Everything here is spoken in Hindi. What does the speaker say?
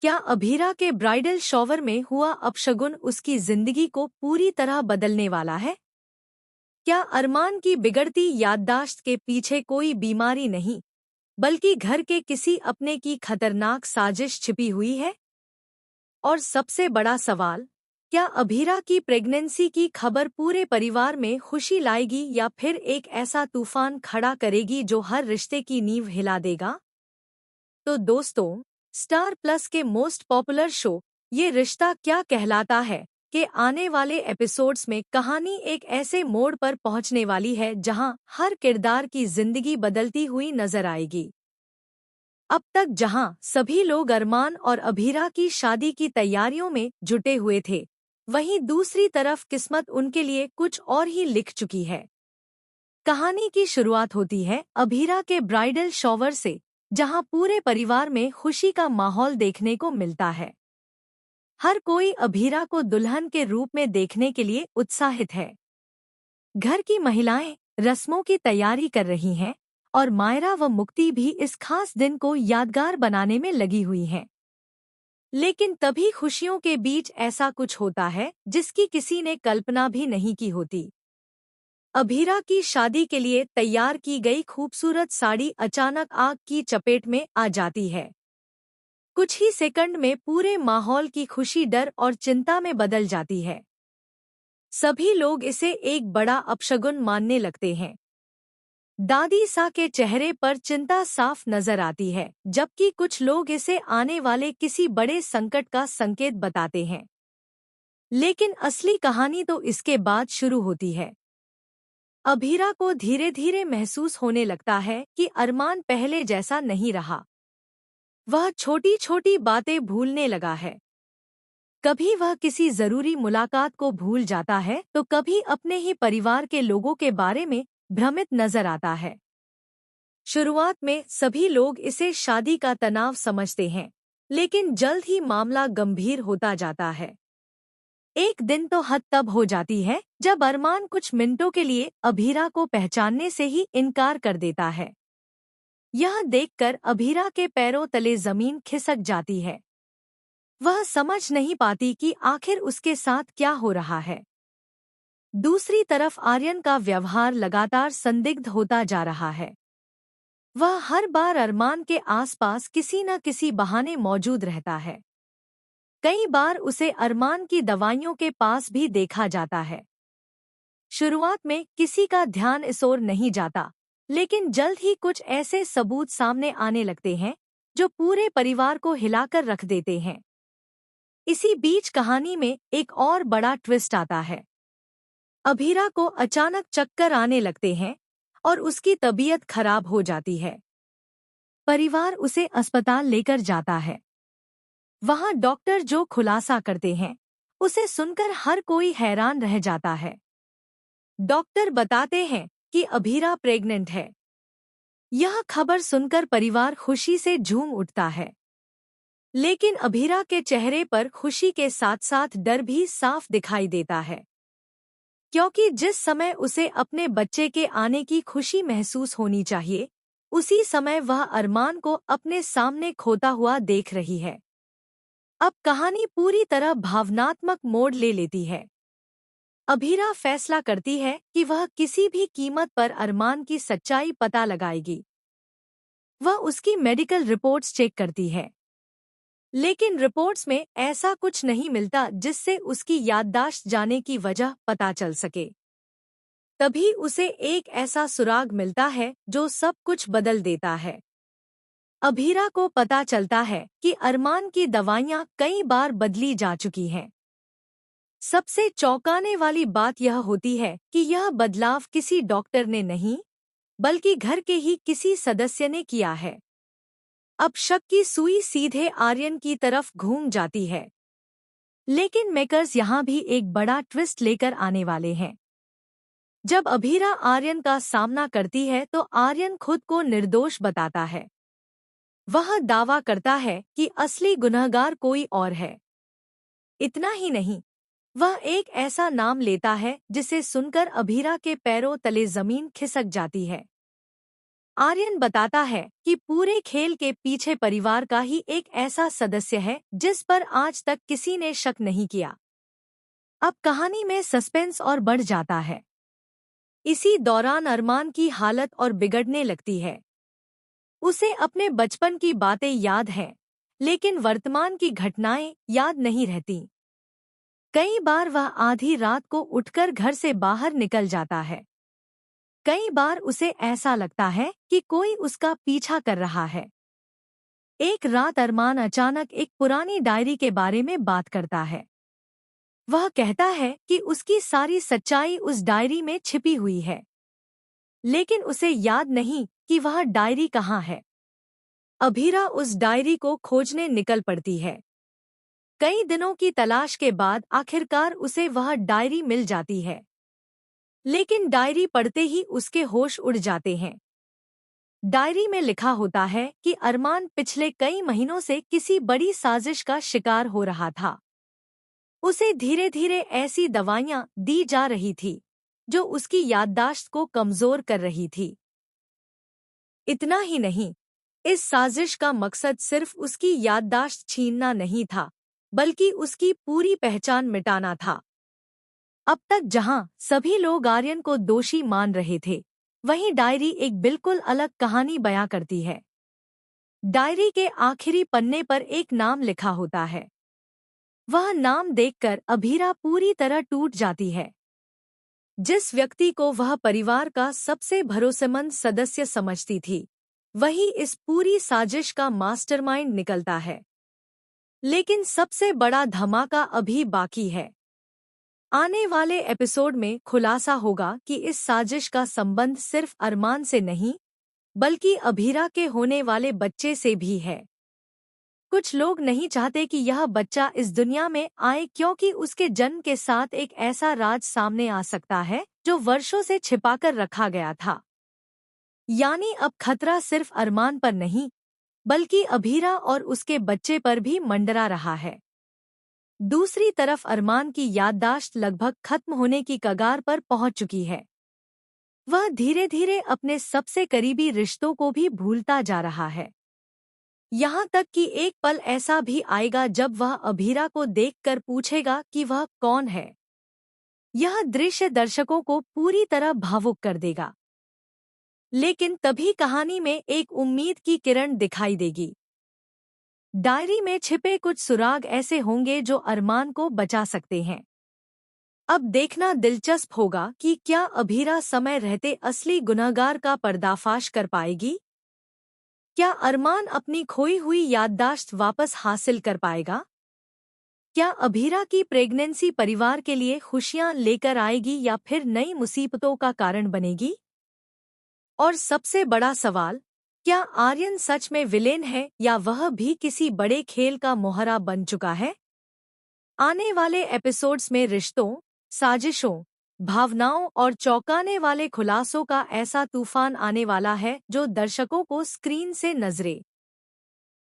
क्या अभीरा के ब्राइडल शॉवर में हुआ अपशगुन उसकी जिंदगी को पूरी तरह बदलने वाला है? क्या अरमान की बिगड़ती याददाश्त के पीछे कोई बीमारी नहीं, बल्कि घर के किसी अपने की खतरनाक साजिश छिपी हुई है? और सबसे बड़ा सवाल, क्या अभीरा की प्रेगनेंसी की खबर पूरे परिवार में खुशी लाएगी या फिर एक ऐसा तूफान खड़ा करेगी जो हर रिश्ते की नींव हिला देगा? तो दोस्तों, स्टार प्लस के मोस्ट पॉपुलर शो ये रिश्ता क्या कहलाता है के आने वाले एपिसोड्स में कहानी एक ऐसे मोड़ पर पहुंचने वाली है जहां हर किरदार की जिंदगी बदलती हुई नजर आएगी। अब तक जहां सभी लोग अरमान और अभीरा की शादी की तैयारियों में जुटे हुए थे, वहीं दूसरी तरफ किस्मत उनके लिए कुछ और ही लिख चुकी है। कहानी की शुरुआत होती है अभीरा के ब्राइडल शॉवर से, जहां पूरे परिवार में खुशी का माहौल देखने को मिलता है। हर कोई अभीरा को दुल्हन के रूप में देखने के लिए उत्साहित है। घर की महिलाएं रस्मों की तैयारी कर रही हैं और मायरा व मुक्ति भी इस खास दिन को यादगार बनाने में लगी हुई हैं। लेकिन तभी खुशियों के बीच ऐसा कुछ होता है जिसकी किसी ने कल्पना भी नहीं की होती। अभीरा की शादी के लिए तैयार की गई खूबसूरत साड़ी अचानक आग की चपेट में आ जाती है। कुछ ही सेकंड में पूरे माहौल की खुशी डर और चिंता में बदल जाती है। सभी लोग इसे एक बड़ा अपशगुन मानने लगते हैं। दादी सा के चेहरे पर चिंता साफ नजर आती है, जबकि कुछ लोग इसे आने वाले किसी बड़े संकट का संकेत बताते हैं। लेकिन असली कहानी तो इसके बाद शुरू होती है। अभीरा को धीरे धीरे महसूस होने लगता है कि अरमान पहले जैसा नहीं रहा। वह छोटी छोटी बातें भूलने लगा है। कभी वह किसी जरूरी मुलाकात को भूल जाता है तो कभी अपने ही परिवार के लोगों के बारे में भ्रमित नजर आता है। शुरुआत में सभी लोग इसे शादी का तनाव समझते हैं, लेकिन जल्द ही मामला गंभीर होता जाता है। एक दिन तो हद तब हो जाती है जब अरमान कुछ मिनटों के लिए अभीरा को पहचानने से ही इनकार कर देता है। यह देखकर अभीरा के पैरों तले जमीन खिसक जाती है। वह समझ नहीं पाती कि आखिर उसके साथ क्या हो रहा है। दूसरी तरफ आर्यन का व्यवहार लगातार संदिग्ध होता जा रहा है। वह हर बार अरमान के आसपास किसी न किसी बहाने मौजूद रहता है। कई बार उसे अरमान की दवाइयों के पास भी देखा जाता है। शुरुआत में किसी का ध्यान इस ओर नहीं जाता, लेकिन जल्द ही कुछ ऐसे सबूत सामने आने लगते हैं जो पूरे परिवार को हिलाकर रख देते हैं। इसी बीच कहानी में एक और बड़ा ट्विस्ट आता है। अभीरा को अचानक चक्कर आने लगते हैं और उसकी तबीयत खराब हो जाती है। परिवार उसे अस्पताल लेकर जाता है। वहां डॉक्टर जो खुलासा करते हैं, उसे सुनकर हर कोई हैरान रह जाता है। डॉक्टर बताते हैं कि अभीरा प्रेग्नेंट है। यह खबर सुनकर परिवार खुशी से झूम उठता है। लेकिन अभीरा के चेहरे पर खुशी के साथ साथ डर भी साफ दिखाई देता है, क्योंकि जिस समय उसे अपने बच्चे के आने की खुशी महसूस होनी चाहिए, उसी समय वह अरमान को अपने सामने खोता हुआ देख रही है। अब कहानी पूरी तरह भावनात्मक मोड़ ले लेती है। अभीरा फैसला करती है कि वह किसी भी कीमत पर अरमान की सच्चाई पता लगाएगी। वह उसकी मेडिकल रिपोर्ट्स चेक करती है, लेकिन रिपोर्ट्स में ऐसा कुछ नहीं मिलता जिससे उसकी याददाश्त जाने की वजह पता चल सके। तभी उसे एक ऐसा सुराग मिलता है जो सब कुछ बदल देता है। अभीरा को पता चलता है कि अरमान की दवाइयां कई बार बदली जा चुकी हैं। सबसे चौंकाने वाली बात यह होती है कि यह बदलाव किसी डॉक्टर ने नहीं, बल्कि घर के ही किसी सदस्य ने किया है। अब शक की सुई सीधे आर्यन की तरफ घूम जाती है। लेकिन मेकर्स यहाँ भी एक बड़ा ट्विस्ट लेकर आने वाले हैं। जब अभीरा आर्यन का सामना करती है तो आर्यन खुद को निर्दोष बताता है। वह दावा करता है कि असली गुनहगार कोई और है। इतना ही नहीं, वह एक ऐसा नाम लेता है जिसे सुनकर अभीरा के पैरों तले जमीन खिसक जाती है। आर्यन बताता है कि पूरे खेल के पीछे परिवार का ही एक ऐसा सदस्य है जिस पर आज तक किसी ने शक नहीं किया। अब कहानी में सस्पेंस और बढ़ जाता है। इसी दौरान अरमान की हालत और बिगड़ने लगती है। उसे अपने बचपन की बातें याद हैं, लेकिन वर्तमान की घटनाएं याद नहीं रहती। कई बार वह आधी रात को उठकर घर से बाहर निकल जाता है। कई बार उसे ऐसा लगता है कि कोई उसका पीछा कर रहा है। एक रात अरमान अचानक एक पुरानी डायरी के बारे में बात करता है। वह कहता है कि उसकी सारी सच्चाई उस डायरी में छिपी हुई है, लेकिन उसे याद नहीं कि वह डायरी कहाँ है। अभीरा उस डायरी को खोजने निकल पड़ती है। कई दिनों की तलाश के बाद आखिरकार उसे वह डायरी मिल जाती है, लेकिन डायरी पढ़ते ही उसके होश उड़ जाते हैं। डायरी में लिखा होता है कि अरमान पिछले कई महीनों से किसी बड़ी साजिश का शिकार हो रहा था। उसे धीरे धीरे ऐसी दवाइयां दी जा रही थी जो उसकी याददाश्त को कमजोर कर रही थी। इतना ही नहीं, इस साजिश का मकसद सिर्फ उसकी याददाश्त छीनना नहीं था, बल्कि उसकी पूरी पहचान मिटाना था। अब तक जहां सभी लोग आर्यन को दोषी मान रहे थे, वहीं डायरी एक बिल्कुल अलग कहानी बयां करती है। डायरी के आखिरी पन्ने पर एक नाम लिखा होता है। वह नाम देखकर अभीरा पूरी तरह टूट जाती है। जिस व्यक्ति को वह परिवार का सबसे भरोसेमंद सदस्य समझती थी, वही इस पूरी साजिश का मास्टरमाइंड निकलता है। लेकिन सबसे बड़ा धमाका अभी बाकी है। आने वाले एपिसोड में खुलासा होगा कि इस साजिश का संबंध सिर्फ अरमान से नहीं, बल्कि अभीरा के होने वाले बच्चे से भी है। कुछ लोग नहीं चाहते कि यह बच्चा इस दुनिया में आए, क्योंकि उसके जन्म के साथ एक ऐसा राज सामने आ सकता है जो वर्षों से छिपाकर रखा गया था। यानी अब खतरा सिर्फ अरमान पर नहीं, बल्कि अभीरा और उसके बच्चे पर भी मंडरा रहा है। दूसरी तरफ अरमान की याददाश्त लगभग खत्म होने की कगार पर पहुंच चुकी है। वह धीरे धीरे अपने सबसे करीबी रिश्तों को भी भूलता जा रहा है। यहाँ तक कि एक पल ऐसा भी आएगा जब वह अभीरा को देखकर पूछेगा कि वह कौन है। यह दृश्य दर्शकों को पूरी तरह भावुक कर देगा। लेकिन तभी कहानी में एक उम्मीद की किरण दिखाई देगी। डायरी में छिपे कुछ सुराग ऐसे होंगे जो अरमान को बचा सकते हैं। अब देखना दिलचस्प होगा कि क्या अभीरा समय रहते असली गुनहगार का पर्दाफाश कर पाएगी। क्या अरमान अपनी खोई हुई याददाश्त वापस हासिल कर पाएगा? क्या अभीरा की प्रेगनेंसी परिवार के लिए खुशियां लेकर आएगी या फिर नई मुसीबतों का कारण बनेगी? और सबसे बड़ा सवाल, क्या आर्यन सच में विलेन है या वह भी किसी बड़े खेल का मोहरा बन चुका है? आने वाले एपिसोड्स में रिश्तों, साजिशों, भावनाओं और चौंकाने वाले खुलासों का ऐसा तूफान आने वाला है जो दर्शकों को स्क्रीन से नजरें